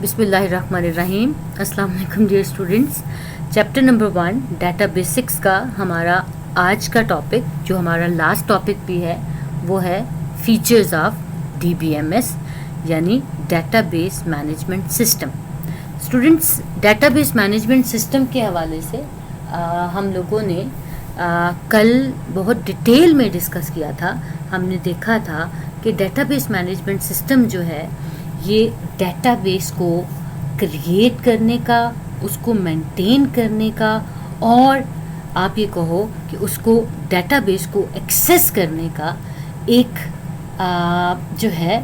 बिस्मिल्लाहिर्रहमानिर्रहीम। अस्सलाम वालेकुम dear students. Chapter number 1 data basics का हमारा आज का टॉपिक, जो हमारा लास्ट टॉपिक भी है, वो है फीचर्स ऑफ DBMS यानी database management system. Students, database management system के हवाले से हम लोगों ने कल बहुत डिटेल में डिस्कस किया था। हमने देखा था कि डेटाबेस मैनेजमेंट सिस्टम जो है ये डेटाबेस को क्रिएट करने का, उसको मेंटेन करने का, और आप ये कहो कि उसको डेटाबेस को एक्सेस करने का एक जो है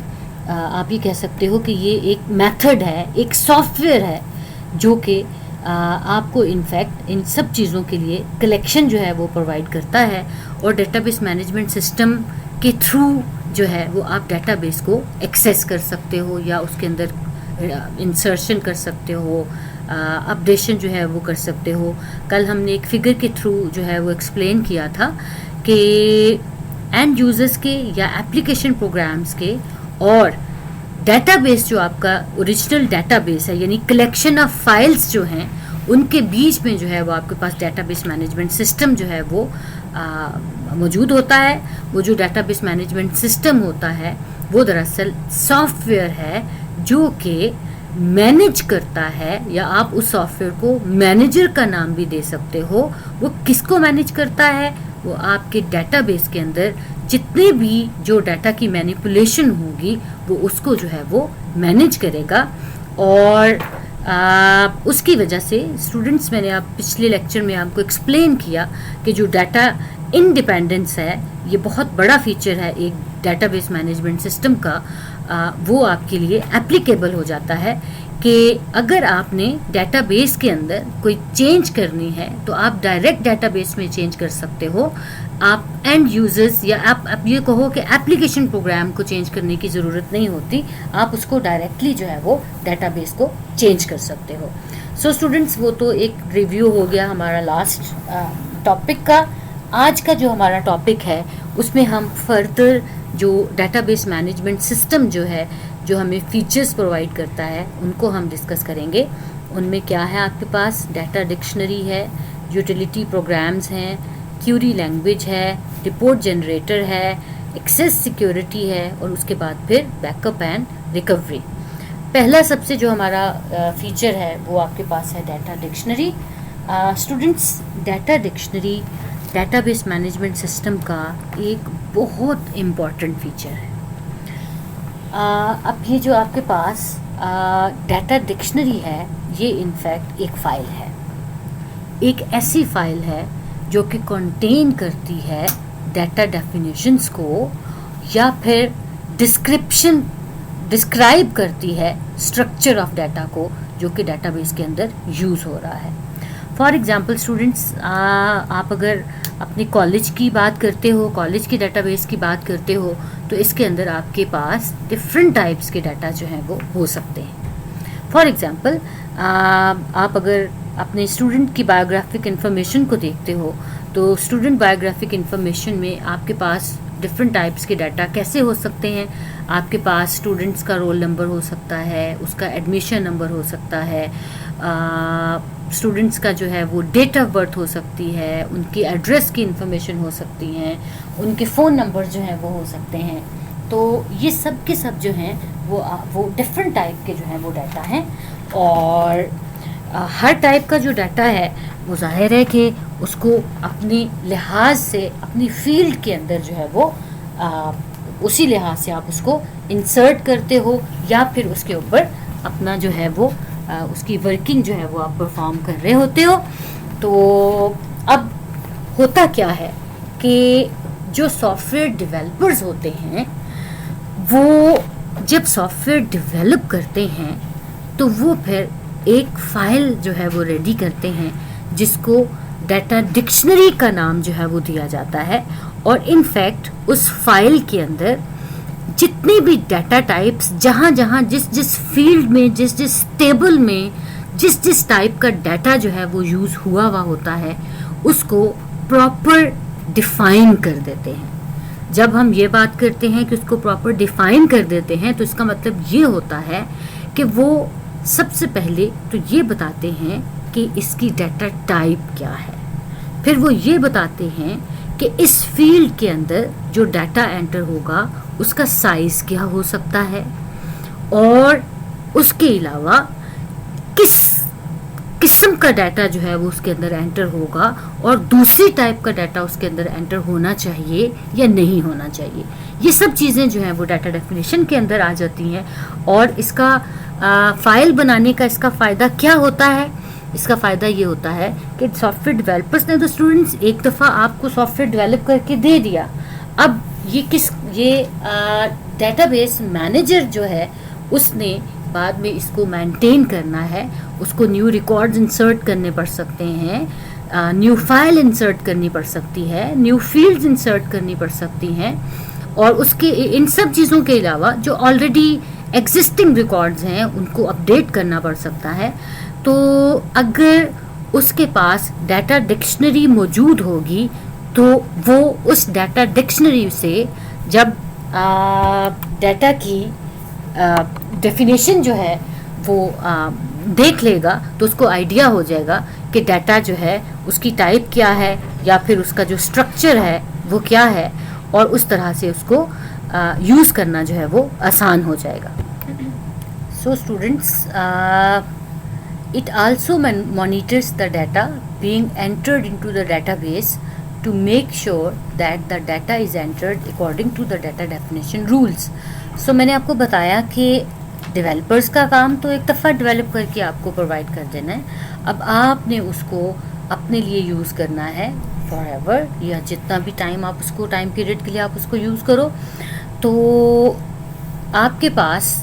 आप ये कह सकते हो कि ये एक मेथड है, एक सॉफ्टवेयर है जो कि आपको इनफैक्ट इन सब चीज़ों के लिए कलेक्शन जो है वो प्रोवाइड करता है। और डेटाबेस मैनेजमेंट सिस्टम के थ्रू जो है वो आप डेटाबेस को एक्सेस कर सकते हो या उसके अंदर इंसर्शन कर सकते हो, अपडेशन जो है वो कर सकते हो। कल हमने एक फिगर के थ्रू जो है वो एक्सप्लेन किया था कि एंड यूजर्स के या एप्लीकेशन प्रोग्राम्स के और डेटाबेस जो आपका ओरिजिनल डेटाबेस है यानी कलेक्शन ऑफ फाइल्स जो हैं उनके बीच में जो है वो आपके पास डेटाबेस मैनेजमेंट सिस्टम जो है वो मौजूद होता है। वो जो डेटाबेस मैनेजमेंट सिस्टम होता है वो दरअसल सॉफ्टवेयर है जो कि मैनेज करता है, या आप उस सॉफ्टवेयर को मैनेजर का नाम भी दे सकते हो। वो किसको मैनेज करता है? वो आपके डेटाबेस के अंदर जितने भी जो डाटा की मैनिपुलेशन होगी वो उसको जो है वो मैनेज करेगा। और उसकी वजह से स्टूडेंट्स, मैंने आप पिछले लेक्चर में आपको एक्सप्लेन किया कि जो डाटा इंडिपेंडेंस है ये बहुत बड़ा फीचर है एक डेटाबेस मैनेजमेंट सिस्टम का। वो आपके लिए एप्लीकेबल हो जाता है कि अगर आपने डेटाबेस के अंदर कोई चेंज करनी है तो आप डायरेक्ट डेटाबेस में चेंज कर सकते हो। आप एंड यूजर्स या आप ये कहो कि एप्लीकेशन प्रोग्राम को चेंज करने की ज़रूरत नहीं होती, आप उसको डायरेक्टली जो है वो डेटाबेस को चेंज कर सकते हो। सो स्टूडेंट्स, वो तो एक रिव्यू हो गया हमारा लास्ट टॉपिक का। आज का जो हमारा टॉपिक है उसमें हम फर्दर जो डेटाबेस मैनेजमेंट सिस्टम जो है, जो हमें फीचर्स प्रोवाइड करता है, उनको हम डिस्कस करेंगे। उनमें क्या है, आपके पास डाटा डिक्शनरी है, यूटिलिटी प्रोग्राम्स हैं, क्यूरी लैंग्वेज है, रिपोर्ट जनरेटर है, एक्सेस सिक्योरिटी है, और उसके बाद फिर बैकअप एंड रिकवरी। पहला सबसे जो हमारा फीचर है वो आपके पास है data dictionary. Students, data dictionary database management system का एक बहुत इम्पॉर्टेंट फीचर है। अब ये जो आपके पास डाटा डिक्शनरी है ये इनफैक्ट एक फ़ाइल है, एक ऐसी फ़ाइल है जो कि कंटेन करती है डाटा डेफिनेशंस को, या फिर डिस्क्राइब करती है स्ट्रक्चर ऑफ डाटा को जो कि डेटाबेस के अंदर यूज़ हो रहा है। फॉर एग्ज़ाम्पल स्टूडेंट्स, आप अगर अपने कॉलेज की बात करते हो, कॉलेज के डेटाबेस की बात करते हो, तो इसके अंदर आपके पास डिफरेंट टाइप्स के डाटा जो हैं वो हो सकते हैं। फॉर एग्ज़ाम्पल, आप अगर अपने स्टूडेंट की बायोग्राफिक इन्फॉर्मेशन को देखते हो तो स्टूडेंट बायोग्राफिक इन्फॉर्मेशन में आपके पास डिफरेंट टाइप्स के डाटा कैसे हो सकते हैं। आपके पास स्टूडेंट्स का रोल नंबर हो सकता है, उसका एडमिशन नंबर हो सकता है, स्टूडेंट्स का जो है वो डेट ऑफ बर्थ हो सकती है, उनकी एड्रेस की इन्फॉर्मेशन हो सकती हैं, उनके फ़ोन नंबर जो हैं वो हो सकते हैं। तो ये सब के सब जो हैं वो डिफरेंट टाइप के जो हैं वो डाटा हैं। और हर टाइप का जो डाटा है वो ज़ाहिर है कि उसको अपने लिहाज से, अपनी फील्ड के अंदर जो है वो उसी लिहाज से आप उसको इंसर्ट करते हो, या फिर उसके ऊपर अपना जो है वो उसकी वर्किंग जो है वो आप परफॉर्म कर रहे होते हो। तो अब होता क्या है कि जो सॉफ्टवेयर डेवलपर्स होते हैं वो जब सॉफ्टवेयर डेवलप करते हैं तो वो फिर एक फ़ाइल जो है वो रेडी करते हैं जिसको डाटा डिक्शनरी का नाम जो है वो दिया जाता है। और इनफैक्ट उस फाइल के अंदर जितने भी डाटा टाइप्स, जहाँ जहाँ जिस जिस फील्ड में, जिस जिस टेबल में जिस जिस टाइप का डाटा जो है वो यूज़ हुआ हुआ होता है, उसको प्रॉपर डिफ़ाइन कर देते हैं। जब हम ये बात करते हैं कि उसको प्रॉपर डिफ़ाइन कर देते हैं तो इसका मतलब ये होता है कि वो سب سے پہلے تو یہ بتاتے ہیں کہ اس کی ڈیٹا ٹائپ کیا ہے، پھر وہ یہ بتاتے ہیں کہ اس فیلڈ کے اندر جو ڈیٹا انٹر ہوگا اس کا سائز کیا ہو سکتا ہے، اور اس کے علاوہ کس قسم کا ڈیٹا جو ہے وہ اس کے اندر انٹر ہوگا، اور دوسری ٹائپ کا ڈیٹا اس کے اندر انٹر ہونا چاہیے یا نہیں ہونا چاہیے. یہ سب چیزیں جو ہیں وہ ڈیٹا ڈیفینیشن کے اندر آ جاتی ہیں. اور اس کا فائل بنانے کا اس کا فائدہ کیا ہوتا ہے؟ اس کا فائدہ یہ ہوتا ہے کہ سافٹ ویئر ڈیولپرس نے تو اسٹوڈنٹس ایک دفعہ آپ کو سافٹ ویئر ڈیولپ کر کے دے دیا، اب یہ ڈیٹا بیس مینیجر جو ہے اس نے بعد میں اس کو مینٹین کرنا ہے، اس کو نیو ریکارڈز انسرٹ کرنے پڑ سکتے ہیں، نیو فائل انسرٹ کرنی پڑ سکتی ہے، نیو فیلڈز انسرٹ کرنی پڑ سکتی ہیں، اور اس کے ان سب چیزوں کے علاوہ جو آلریڈی ایگزسٹنگ ریکارڈز ہیں ان کو اپڈیٹ کرنا پڑ سکتا ہے. تو اگر اس کے پاس ڈیٹا ڈکشنری موجود ہوگی تو وہ اس ڈیٹا ڈکشنری سے جب ڈیٹا کی ڈیفینیشن جو ہے وہ دیکھ لے گا تو اس کو آئیڈیا ہو جائے گا کہ ڈیٹا جو ہے اس کی ٹائپ کیا ہے یا پھر اس کا جو اسٹرکچر ہے وہ کیا ہے، اور اس طرح سے اس کو یوز کرنا جو ہے وہ آسان ہو جائے گا. سو students it also monitors the data being entered into the database to make sure that the data is entered according to the data definition rules. So میں نے آپ کو بتایا کہ ڈیولپرس کا کام تو ایک دفعہ ڈیولپ کر کے آپ کو پرووائڈ کر دینا ہے، اب آپ نے اس کو اپنے لیے یوز کرنا ہے فار ایور، یا جتنا بھی ٹائم آپ اس کو ٹائم پیریڈ کے لیے آپ اس کو یوز کرو. تو آپ کے پاس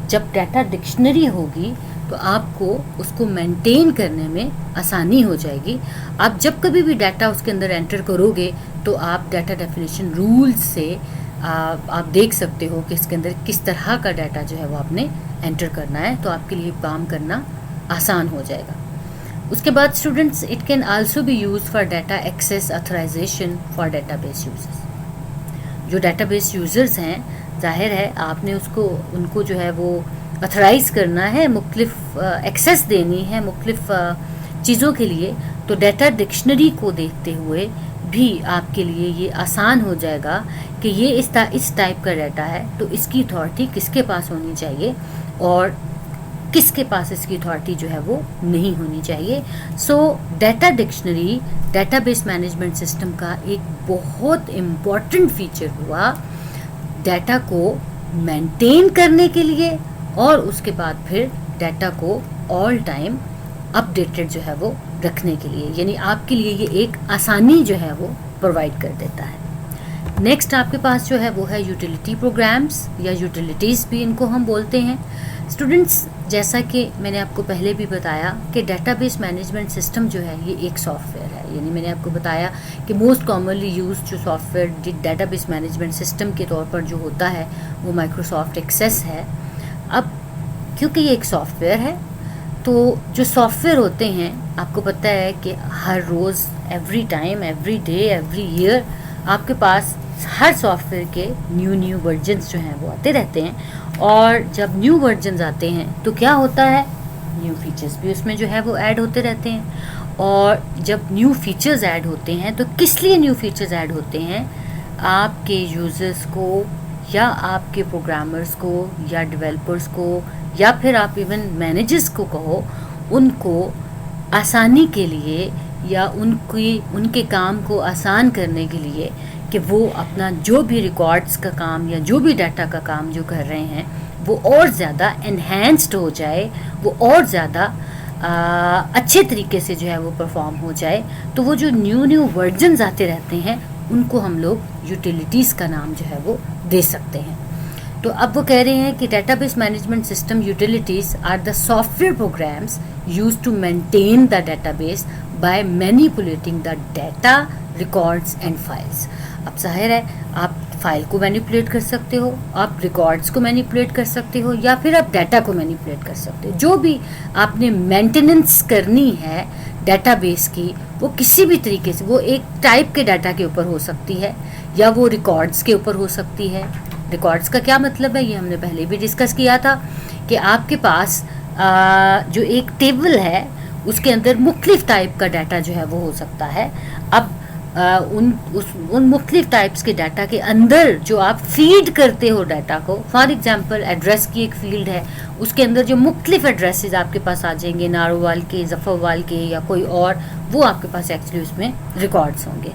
جب ڈیٹا ڈکشنری ہوگی تو آپ کو اس کو مینٹین کرنے میں آسانی ہو جائے گی. آپ جب کبھی بھی ڈیٹا اس کے اندر انٹر کرو گے تو آپ ڈیٹا ڈیفینیشن رولز سے آپ دیکھ سکتے ہو کہ اس کے اندر کس طرح کا ڈیٹا جو ہے وہ آپ نے انٹر کرنا ہے، تو آپ کے لیے کام کرنا آسان ہو جائے گا. اس کے بعد students it can also be use for data access authorization for database users. جو ڈیٹا بیس یوزرز ہیں ظاہر ہے آپ نے ان کو جو ہے وہ اتھرائز کرنا ہے، مختلف ایکسیس دینی ہے مختلف چیزوں کے لیے، تو ڈیٹا ڈکشنری کو دیکھتے ہوئے بھی آپ کے لیے یہ آسان ہو جائے گا کہ یہ اس ٹائپ کا ڈیٹا ہے تو اس کی اتھارٹی کس کے پاس ہونی چاہیے اور کس کے پاس اس کی اتھارٹی جو ہے وہ نہیں ہونی چاہیے. So data dictionary data base management system کا ایک بہت امپورٹنٹ فیچر ہوا ڈیٹا کو مینٹین کرنے کے لیے، اور اس کے بعد پھر ڈیٹا کو آل ٹائم اپ ڈیٹڈ جو ہے وہ رکھنے کے لیے، یعنی آپ کے لیے یہ ایک آسانی جو ہے وہ پرووائڈ کر دیتا ہے. نیکسٹ آپ کے پاس جو ہے وہ ہے یوٹیلیٹی پروگرامز یا یوٹیلیٹیز بھی ان کو ہم بولتے ہیں. اسٹوڈنٹس جیسا کہ میں نے آپ کو پہلے بھی بتایا کہ ڈیٹا بیس مینجمنٹ سسٹم جو ہے یہ ایک سافٹ ویئر ہے، یعنی میں نے آپ کو بتایا کہ موسٹ کامنلی یوز جو soft where data base management system کے طور پر جو ہوتا ہے وہ مائکروسافٹ ایکسیس ہے. اب کیونکہ یہ ایک سافٹ ویئر ہے تو جو سافٹ ویئر ہوتے ہیں آپ کو پتہ ہے کہ ہر روز every time every day every year آپ کے پاس ہر سافٹ ویئر کے نیو ورژنس جو ہیں وہ آتے رہتے ہیں، اور جب نیو ورژنز آتے ہیں تو کیا ہوتا ہے، نیو فیچرز بھی اس میں جو ہے وہ ایڈ ہوتے رہتے ہیں. اور جب نیو فیچرز ایڈ ہوتے ہیں تو کس لیے نیو فیچرز ایڈ ہوتے ہیں، آپ کے یوزرز کو یا آپ کے پروگرامرز کو یا ڈیولپرز کو یا پھر آپ ایون مینیجرز کو کہو، ان کو آسانی کے لیے یا ان کے کام کو آسان کرنے کے لیے کہ وہ اپنا جو بھی ریکارڈز کا کام یا جو بھی ڈیٹا کا کام جو کر رہے ہیں وہ اور زیادہ انہینسڈ ہو جائے، وہ اور زیادہ اچھے طریقے سے جو ہے وہ پرفارم ہو جائے. تو وہ جو نیو ورژنز آتے رہتے ہیں ان کو ہم لوگ یوٹیلیٹیز کا نام جو ہے وہ دے سکتے ہیں. تو اب وہ کہہ رہے ہیں کہ database management system utilities are the software programs use to maintain the database by manipulating the data records and files. اب ظاہر ہے آپ فائل کو مینیپولیٹ کر سکتے ہو، آپ ریکارڈز کو مینیپولیٹ کر سکتے ہو، یا پھر آپ ڈیٹا کو مینیپولیٹ کر سکتے ہو. جو بھی آپ نے مینٹیننس کرنی ہے ڈیٹا بیس کی وہ کسی بھی طریقے سے، وہ ایک ٹائپ کے ڈیٹا کے اوپر ہو سکتی ہے یا وہ ریکارڈز کے اوپر ہو سکتی ہے. ریکارڈز کا کیا مطلب ہے یہ ہم نے پہلے بھی ڈسکس کیا تھا کہ آپ کے پاس जो एक टेबल है उसके अंदर मुख्तलिफ टाइप का डाटा जो है वो हो सकता है. अब उन मुख्तलिफ टाइप्स के डाटा के अंदर जो आप फीड करते हो डाटा को, फॉर एग्जांपल एड्रेस की एक फील्ड है, उसके अंदर जो मुख्तलिफ एड्रेसेस आपके पास आ जाएंगे, नारोवाल के, जफरवाल के या कोई और, वो आपके पास एक्चुअली उसमें रिकॉर्ड्स होंगे.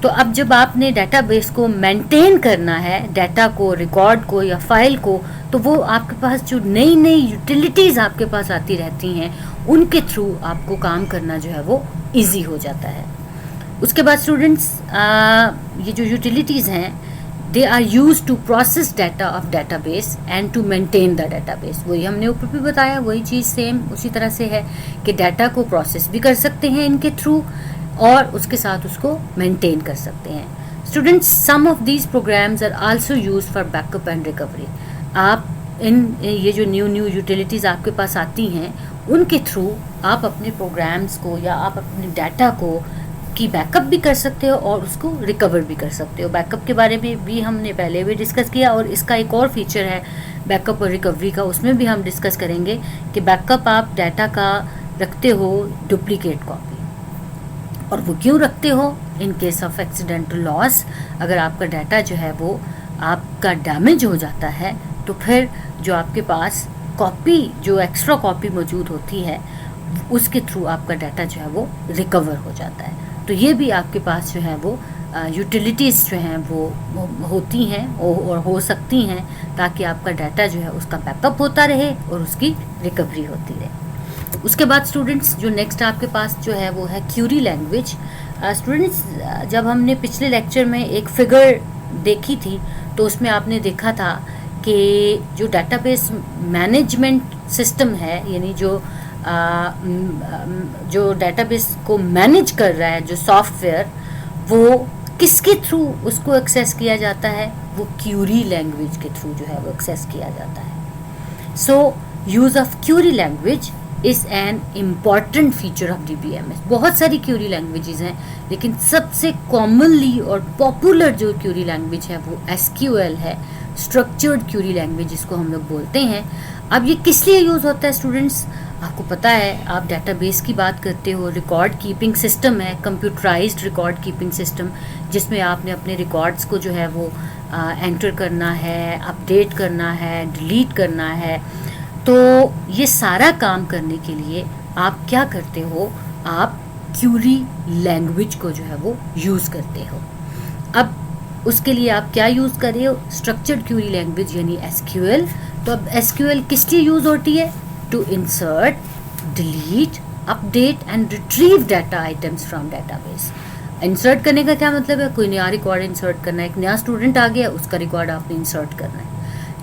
तो अब जब आपने डेटाबेस को मेंटेन करना है, डाटा को, रिकॉर्ड को या फाइल को, तो वो आपके पास जो नई नई यूटिलिटीज़ आपके पास आती रहती हैं, उनके थ्रू आपको काम करना जो है वो ईजी हो जाता है. उसके बाद स्टूडेंट्स, ये जो यूटिलिटीज़ हैं, they are use to process data of database and to maintain the database. वही हमने ऊपर भी बताया, वही चीज़ सेम उसी तरह से है कि डाटा को प्रोसेस भी कर सकते हैं इनके थ्रू और उसके साथ उसको मेंटेन कर सकते हैं. Students, some of these programs are also use for backup and recovery. आप ये जो न्यू यूटिलिटीज़ आपके पास आती हैं, उनके थ्रू आप अपने प्रोग्राम्स को या आप अपने डाटा को की बैकअप भी कर सकते हो और उसको रिकवर भी कर सकते हो. बैकअप के बारे में भी हमने पहले भी डिस्कस किया और इसका एक और फीचर है बैकअप और रिकवरी का, उसमें भी हम डिस्कस करेंगे कि बैकअप आप डाटा का रखते हो डुप्लीकेट कॉपी, और वो क्यों रखते हो? इन केस ऑफ एक्सीडेंटल लॉस, अगर आपका डाटा जो है वो आपका डैमेज हो जाता है, तो फिर जो आपके पास कॉपी, जो एक्स्ट्रा कॉपी मौजूद होती है, उसके थ्रू आपका डाटा जो है वो रिकवर हो जाता है. तो ये भी आपके पास जो है वो यूटिलिटीज़ जो हैं वो होती हैं और हो सकती हैं, ताकि आपका डाटा जो है उसका बैकअप होता रहे और उसकी रिकवरी होती रहे. उसके बाद स्टूडेंट्स, जो नेक्स्ट आपके पास जो है वो है क्यूरी लैंग्वेज. स्टूडेंट्स, जब हमने पिछले लेक्चर में एक फिगर देखी थी, तो उसमें आपने देखा था कि जो डाटाबेस मैनेजमेंट सिस्टम है, यानी जो डाटाबेस को मैनेज कर रहा है, जो सॉफ्टवेयर, वो किसके थ्रू उसको एक्सेस किया जाता है? वो क्यूरी लैंग्वेज के थ्रू जो है वो एक्सेस किया जाता है. So use of Curie language is an important feature of DBMS. बहुत सारी क्यूरी लैंग्वेजेस हैं, लेकिन सबसे कॉमनली और पॉपुलर जो क्यूरी लैंग्वेज है वो SQL है, स्ट्रक्चर्ड क्यूरी लैंग्वेज जिसको हम लोग बोलते हैं. अब ये किस लिए यूज़ होता है स्टूडेंट्स? आपको पता है, आप डाटाबेस की बात करते हो, रिकॉर्ड कीपिंग सिस्टम है, कंप्यूटराइज्ड रिकॉर्ड कीपिंग सिस्टम, जिसमें आपने अपने रिकॉर्ड्स को जो है वो एंटर करना है, अपडेट करना है, डिलीट करना है. तो ये सारा काम करने के लिए आप क्या करते हो? आप क्यूरी लैंग्वेज को जो है वो यूज़ करते हो. अब उसके लिए आप क्या यूज़ कर रहे हो? स्ट्रक्चर्ड क्यूरी लैंग्वेज यानी SQL. तो अब SQL किस लिए यूज़ होती है? To insert, delete, update and retrieve data items from database. Insert करने का क्या मतलब है? कोई नया रिकॉर्ड इंसर्ट करना है, एक नया स्टूडेंट आ गया, उसका रिकॉर्ड आपने इंसर्ट करना है,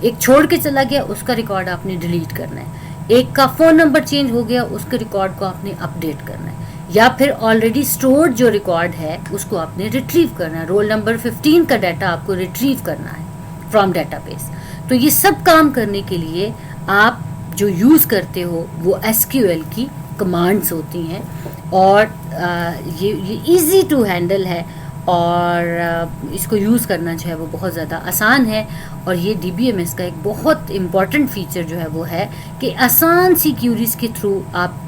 एक छोड़ के चला गया, उसका रिकॉर्ड आपने डिलीट करना है, एक का फ़ोन नंबर चेंज हो गया, उसके रिकॉर्ड को आपने अपडेट करना है, या फिर ऑलरेडी स्टोर्ड जो रिकॉर्ड है उसको आपने रिट्रीव करना है. रोल नंबर 15 का डाटा आपको रिट्रीव करना है फ्रॉम डाटाबेस. तो ये सब काम करने के लिए आप जो यूज़ करते हो वो SQL की कमांड्स होती हैं, और ये इजी टू हैंडल है, और इसको यूज़ करना जो है वो बहुत ज़्यादा आसान है. और ये DBMS का एक बहुत इम्पॉर्टेंट फीचर जो है वो है कि आसान सी क्यूरीज के थ्रू आप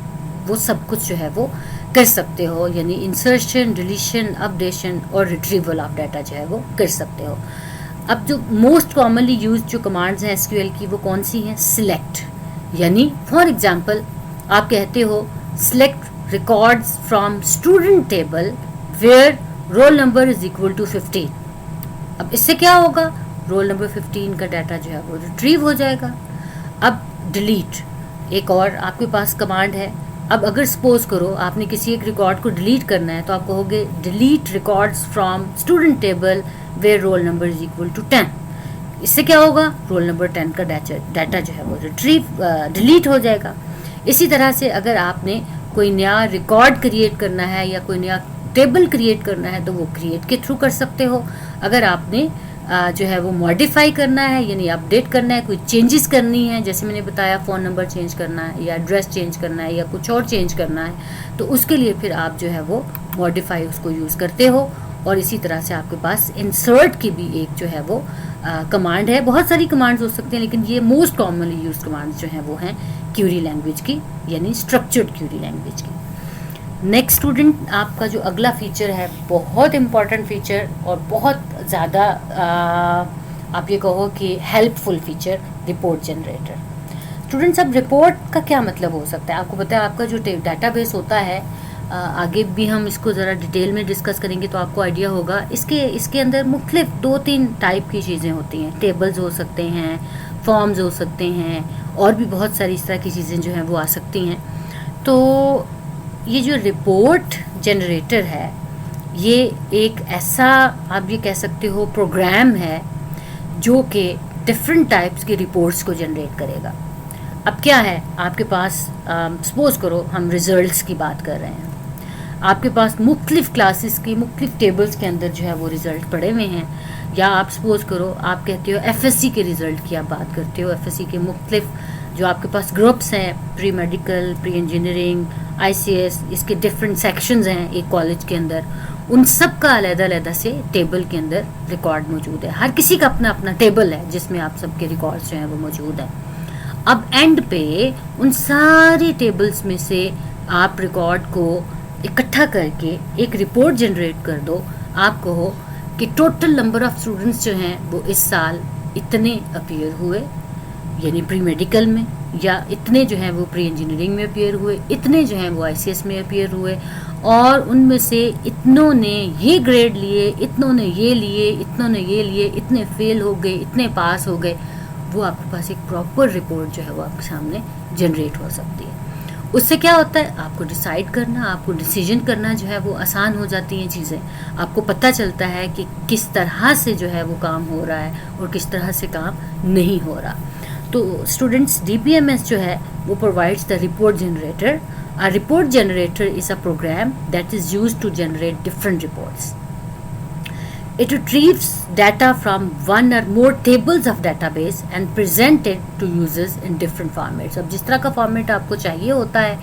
वो सब कुछ जो है वो कर सकते हो, यानी इंसर्शन, डिलीशन, अपडेशन और रिट्रीवल ऑफ डाटा जो है वो कर सकते हो. अब जो मोस्ट कॉमनली यूज जो कमांड्स हैं SQL की, वो कौन सी हैं? सिलेक्ट, यानी फॉर एग्जांपल आप कहते हो select records from student table where roll number is equal to 15. अब इससे क्या होगा? रोल नंबर 15 का डाटा जो है वो रिट्रीव हो जाएगा. अब डिलीट, एक और आपके पास कमांड है. अब अगर सपोज करो आपने किसी एक रिकॉर्ड को डिलीट करना है, तो आप कहोगे delete records from student table where roll number is equal to 10. इससे क्या होगा? रोल नंबर 10 का डाटा जो है वो डिलीट हो जाएगा. इसी तरह से अगर आपने कोई नया रिकॉर्ड क्रिएट करना है या कोई नया टेबल क्रिएट करना है, तो वो क्रिएट के थ्रू कर सकते हो. अगर आपने जो है वो मॉडिफाई करना है, यानी अपडेट करना है, कोई चेंजेस करनी है, जैसे मैंने बताया फ़ोन नंबर चेंज करना है या एड्रेस चेंज करना है या कुछ और चेंज करना है, तो उसके लिए फिर आप जो है वो मॉडिफाई उसको यूज़ करते हो. اور اسی طرح سے آپ کے پاس انسرٹ کی بھی ایک جو ہے وہ کمانڈ ہے. بہت ساری کمانڈز ہو سکتے ہیں لیکن یہ موسٹ کامنلی یوز کمانڈز جو ہیں وہ ہیں کیوری لینگویج کی, یعنی اسٹرکچرڈ کیوری لینگویج کی. نیکسٹ اسٹوڈنٹ, آپ کا جو اگلا فیچر ہے بہت امپورٹنٹ فیچر اور بہت زیادہ آپ یہ کہو کہ ہیلپ فل فیچر, رپورٹ جنریٹر. اسٹوڈنٹس, اب رپورٹ کا کیا مطلب ہو سکتا ہے؟ آپ کو پتہ ہے آپ کا جو ڈیٹا بیس ہوتا ہے, آگے بھی ہم اس کو ذرا ڈیٹیل میں ڈسکس کریں گے تو آپ کو آئیڈیا ہوگا. اس کے اندر مختلف 2-3 ٹائپ کی چیزیں ہوتی ہیں. ٹیبلز ہو سکتے ہیں, فارمز ہو سکتے ہیں, اور بھی بہت ساری اس طرح کی چیزیں جو ہیں وہ آ سکتی ہیں. تو یہ جو رپورٹ جنریٹر ہے یہ ایک ایسا آپ یہ کہہ سکتے ہو پروگرام ہے جو کہ ڈفرینٹ ٹائپس کی رپورٹس کو جنریٹ کرے گا. اب کیا ہے آپ کے پاس, سپوز کرو ہم ریزلٹس کی بات کر رہے ہیں, آپ کے پاس مختلف کلاسز کی مختلف ٹیبلز کے اندر جو ہے وہ ریزلٹ پڑے ہوئے ہیں. یا آپ سپوز کرو آپ کہتے ہو ایف ایس سی کے ریزلٹ کی آپ بات کرتے ہو, ایف ایس سی کے مختلف جو آپ کے پاس گروپس ہیں, پری میڈیکل, پری انجینئرنگ, آئی سی ایس, اس کے ڈفرینٹ سیکشنز ہیں ایک کالج کے اندر, ان سب کا علیحدہ علیحدہ سے ٹیبل کے اندر ریکارڈ موجود ہے. ہر کسی کا اپنا اپنا ٹیبل ہے جس میں آپ سب کے ریکارڈز جو ہیں وہ موجود ہیں. اب اینڈ پہ ان سارے ٹیبلز میں سے آپ ریکارڈ کو اکٹھا کر کے ایک رپورٹ جنریٹ کر دو. آپ کہو کہ ٹوٹل نمبر آف اسٹوڈنٹس جو ہیں وہ اس سال اتنے اپیئر ہوئے, یعنی پری میڈیکل میں, یا اتنے جو ہیں وہ پری انجینئرنگ میں اپیئر ہوئے, اتنے جو ہیں وہ آئی سی ایس میں اپیئر ہوئے, اور ان میں سے اتنوں نے یہ گریڈ لیے, اتنوں نے یہ لیے, اتنوں نے یہ لیے, اتنے فیل ہو گئے, اتنے پاس ہو گئے. وہ آپ کے پاس ایک پراپر رپورٹ جو ہے وہ آپ کے سامنے جنریٹ ہو سکتی ہے. اس سے کیا ہوتا ہے, آپ کو ڈیسائیڈ کرنا, آپ کو ڈیسیجن کرنا جو ہے وہ آسان ہو جاتی ہیں چیزیں. آپ کو پتہ چلتا ہے کہ کس طرح سے جو ہے وہ کام ہو رہا ہے اور کس طرح سے کام نہیں ہو رہا. تو students, D B M S جو ہے وہ provides the report generator. A report generator is a program that is used to generate different reports. It retrieves data from one or more tables of database and present it to users in different formats. اب جس طرح کا format آپ کو چاہیے ہوتا ہے,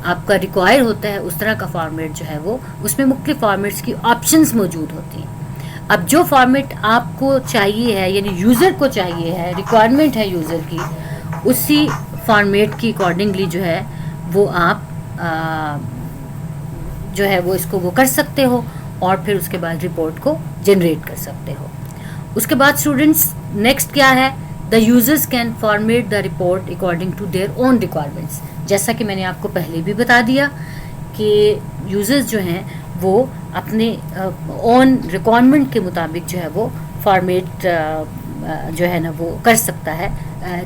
آپ کا ریکوائر ہوتا ہے, اس طرح کا فارمیٹ جو ہے وہ, اس میں مختلف فارمیٹس کی آپشنس موجود ہوتی ہیں. اب جو فارمیٹ آپ کو چاہیے ہے, یعنی یوزر کو چاہیے ہے, ریکوائرمنٹ ہے یوزر کی, اسی فارمیٹ کی اکارڈنگلی جو ہے وہ آپ جو ہے وہ اس کو وہ کر سکتے ہو, اور پھر اس کے بعد رپورٹ کو جنریٹ کر سکتے ہو. اس کے بعد اسٹوڈنٹس نیکسٹ کیا ہے, the users can format the report according to their own requirements. جیسا کہ میں نے آپ کو پہلے بھی بتا دیا کہ یوزرز جو ہیں وہ اپنے اون ریکوائرمنٹ کے مطابق جو ہے وہ فارمیٹ جو ہے نا وہ کر سکتا ہے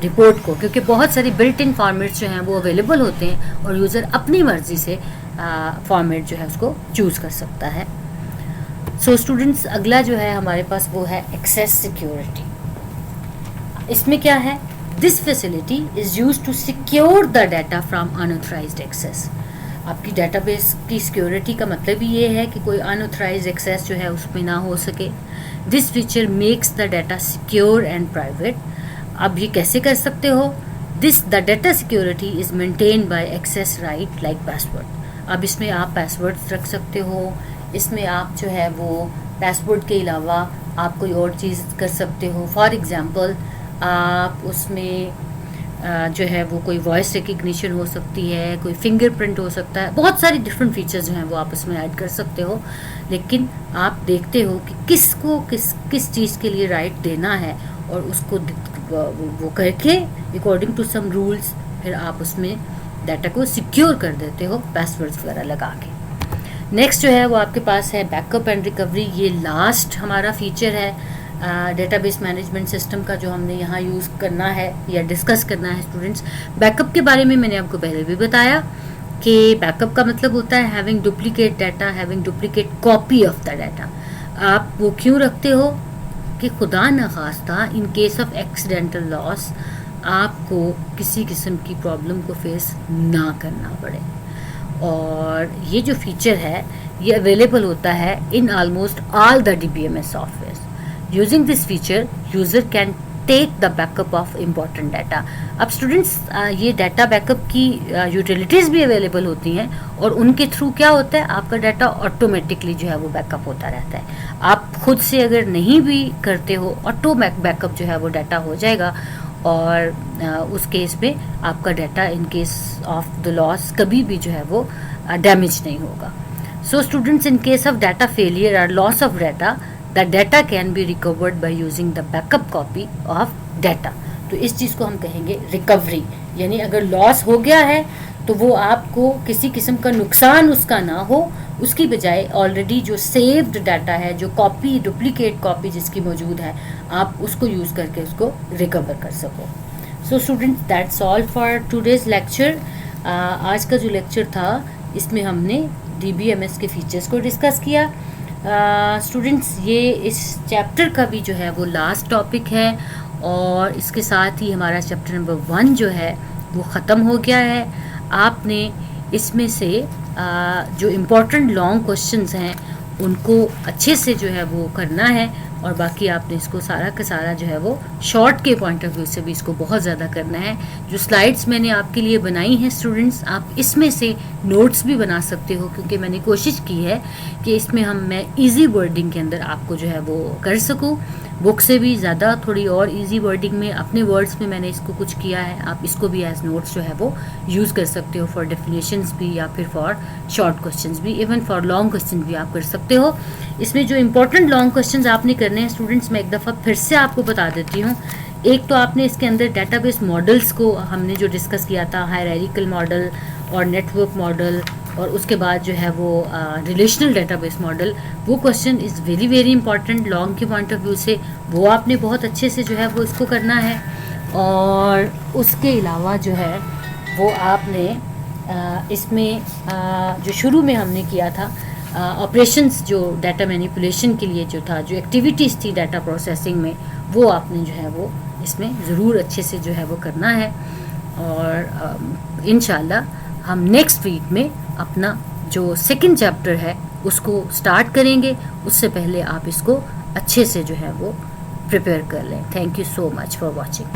رپورٹ کو, کیونکہ بہت ساری بلٹ ان فارمیٹس جو ہیں وہ اویلیبل ہوتے ہیں اور یوزر اپنی مرضی سے فارمیٹ جو ہے اس کو چوز کر سکتا ہے. سو اسٹوڈنٹس, اگلا جو ہے ہمارے پاس وہ ہے ایکسیس سیکیورٹی. اس میں کیا ہے, this facility is use to secure the data from unauthorized access. آپ کی ڈیٹا بیس کی سیکیورٹی کا مطلب ہی یہ ہے کہ کوئی انآتھرائزڈ ایکسیس جو ہے اس میں نہ ہو سکے. This feature makes the data secure and private. اب یہ کیسے کر سکتے ہو, the data security is maintain by access right like password. اب اس میں آپ پاسورڈ رکھ سکتے ہو, اس میں آپ جو ہے وہ پاسورڈ کے علاوہ آپ کوئی اور چیز کر سکتے ہو. فار ایگزامپل آپ اس میں جو ہے وہ کوئی وائس ریکگنیشن ہو سکتی ہے, کوئی فنگر پرنٹ ہو سکتا ہے, بہت ساری ڈفرینٹ فیچرز جو ہیں وہ آپ اس میں ایڈ کر سکتے ہو. لیکن آپ دیکھتے ہو کہ کس کو کس چیز کے لیے رائٹ دینا ہے, اور اس کو وہ کر کے اکارڈنگ ٹو سم رولس پھر آپ اس میں ڈیٹا کو سیکیور کر دیتے ہو پاسورڈز وغیرہ لگا کے. نیکسٹ جو ہے وہ آپ کے پاس ہے بیک اپ اینڈ ریکوری. یہ لاسٹ ہمارا فیچر ہے ڈیٹا بیس مینجمنٹ سسٹم کا جو ہم نے یہاں یوز کرنا ہے یا ڈسکس کرنا ہے. اسٹوڈنٹس, بیک اپ کے بارے میں نے آپ کو پہلے بھی بتایا کہ بیک اپ کا مطلب ہوتا ہے having duplicate data, having duplicate copy of the data. آپ وہ کیوں رکھتے ہو کہ خدا نخواستہ ان کیس آف ایکسیڈنٹل لاس آپ کو کسی قسم کی پرابلم کو فیس نہ کرنا پڑے. اور یہ جو فیچر ہے یہ اویلیبل ہوتا ہے in almost all the DBMS software. Using this feature user can take the backup of important data. अब स्टूडेंट्स ये डाटा बैकअप की यूटिलिटीज़ भी अवेलेबल होती हैं और उनके थ्रू क्या होता है, आपका डाटा ऑटोमेटिकली जो है वो बैकअप होता रहता है. आप खुद से अगर नहीं भी करते हो, ऑटो बैकअप जो है वो डाटा हो जाएगा और उस केस में आपका data in case of the loss कभी भी जो है वो डैमेज नहीं होगा. So students, in case of data failure और loss of data, the data can be recovered by using the backup copy of data. तो इस चीज़ को हम कहेंगे रिकवरी. यानी अगर लॉस हो गया है तो वो आपको किसी किस्म का नुकसान उसका ना हो, उसकी बजाय ऑलरेडी जो सेव्ड डाटा है, जो कॉपी, डुप्लीकेट कॉपी जिसकी मौजूद है, आप उसको यूज़ करके उसको रिकवर कर सको. So students, that's all for today's lecture. आज का जो लेक्चर था इसमें हमने DBMS के फीचर्स को डिस्कस किया. स्टूडेंट्स, ये इस चैप्टर का भी जो है वो लास्ट टॉपिक है और इसके साथ ही हमारा चैप्टर नंबर 1 जो है वो ख़त्म हो गया है. आपने इसमें से जो इम्पोर्टेंट लॉन्ग क्वेश्चंस हैं उनको अच्छे से जो है वो करना है और बाकी आपने इसको सारा का सारा जो है वो शॉर्ट के पॉइंट ऑफ व्यू से भी इसको बहुत ज़्यादा करना है. जो स्लाइड्स मैंने आपके लिए बनाई हैं स्टूडेंट्स, आप इसमें से नोट्स भी बना सकते हो क्योंकि मैंने कोशिश की है कि इसमें मैं इजी वर्डिंग के अंदर आपको जो है वो कर सकूं. बुक से भी ज़्यादा थोड़ी और इजी वर्डिंग में, अपने वर्ड्स में मैंने इसको कुछ किया है. आप इसको भी एज नोट्स जो है वो यूज़ कर सकते हो फॉर डेफिनेशंस भी या फिर फॉर शॉर्ट क्वेश्चंस भी, इवन फॉर लॉन्ग क्वेश्चन भी आप कर सकते हो. इसमें जो इंपॉर्टेंट लॉन्ग क्वेश्चंस आपने करने हैं स्टूडेंट्स, मैं एक दफ़ा फिर से आपको बता देती हूँ. एक तो आपने इसके अंदर डेटाबेस मॉडल्स को हमने जो डिस्कस किया था, हायरार्किकल मॉडल और नेटवर्क मॉडल, और उसके बाद जो है वो रिलेशनल डेटाबेस मॉडल, वो question is very very important long के पॉइंट ऑफ व्यू से. वो आपने बहुत अच्छे से जो है वो इसको करना है. और उसके अलावा जो है वो आपने इसमें जो शुरू में हमने किया था ऑपरेशंस, जो डाटा मैनिपुलेशन के लिए जो था, जो एक्टिविटीज़ थी डाटा प्रोसेसिंग में, वो आपने जो है वो इसमें ज़रूर अच्छे से जो है वो करना है. और इंशाल्लाह हम नेक्स्ट वीक में अपना जो सेकंड चैप्टर है उसको स्टार्ट करेंगे. उससे पहले आप इसको अच्छे से जो है वो प्रिपेयर कर लें. Thank you so much for watching.